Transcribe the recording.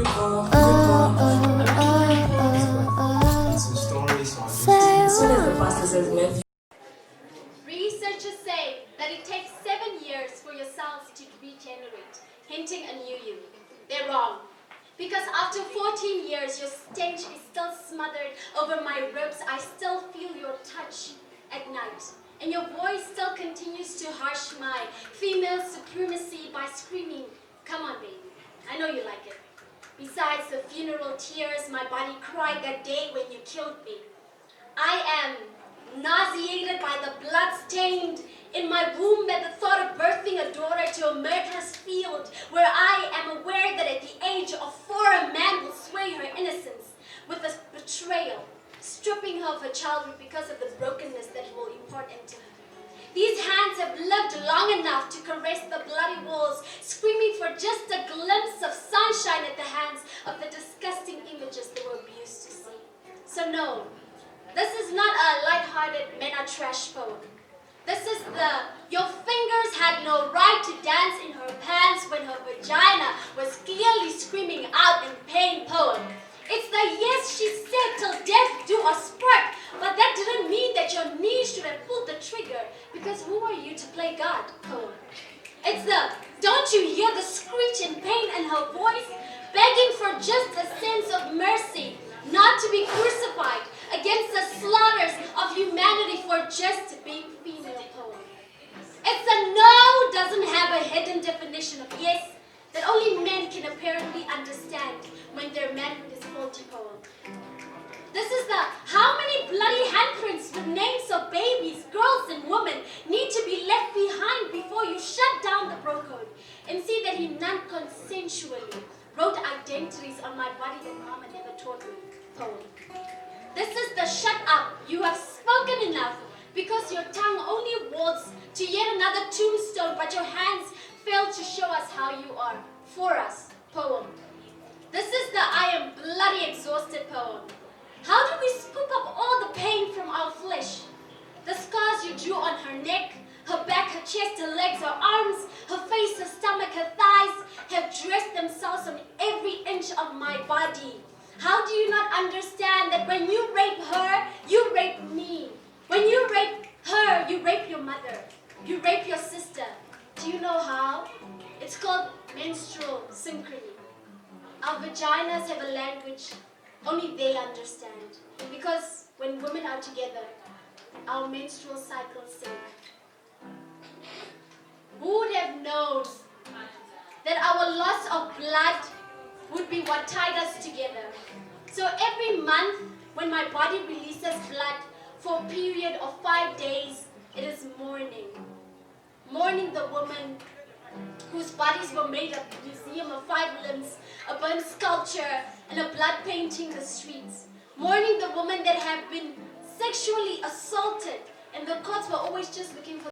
Researchers say that it takes 7 years for your cells to regenerate, hinting a new you. They're wrong. Because after 14 years, your stench is still smothered over my ribs. I still feel your touch at night. And your voice still continues to harsh my female supremacy by screaming, "Come on, baby. I know you like it." Besides the funeral tears my body cried that day when you killed me. I am nauseated by the blood stained in my womb at the thought of birthing a daughter to a murderous field where I am aware that at the age of 4 a man will sway her innocence with a betrayal, stripping her of her childhood because of the brokenness that he will impart into her. These hands have lived long enough to caress the bloody walls, screaming for just a glimpse of sunshine at the hands of the disgusting images they were abused to see. So no, this is not a light-hearted men are trash poem. This is the "your fingers had no right to dance in her pants when her vagina was clearly screaming out in pain" poem. It's the "yes, she said till death do us part, but that didn't mean that your knees should have pulled the trigger, because who are you to play God" poem. It's the "don't you hear the screech in pain in her voice, begging for just a sense of mercy, not to be crucified against the slaughters of humanity for just being female" poem. It's the "no" doesn't have a hidden definition of yes that only men can apparently understand when their manhood is faulty poem. This is the "how many bloody handprints with names of babies, girls and women need to be left behind before you shut down the bro code and see that he non-consensually wrote identities on my body that mama never taught me" poem. This is the "shut up, you have spoken enough, because your tongue only waltz to yet another tombstone, but your hands fail to show us how you are for us" poem. This is the "I am bloody exhausted" poem. How do we scoop up all the pain from our flesh? The scars you drew on her neck, her back, her chest, her legs, her arms, her face, her stomach, her thighs have dressed themselves on every inch of my body. How do you not understand that when you rape her, you rape me? When you rape her, you rape your mother. You rape your sister. Do you know how? It's called menstrual synchrony. Our vaginas have a language only they understand. Because when women are together, our menstrual cycles sync. Who would have known that our loss of blood would be what tied us together? So every month, when my body releases blood for a period of 5 days, it is mourning. Mourning the woman whose bodies were made of a museum of 5 limbs, a burnt sculpture, and a blood painting the streets. Mourning the woman that had been sexually assaulted, and the courts were always just looking for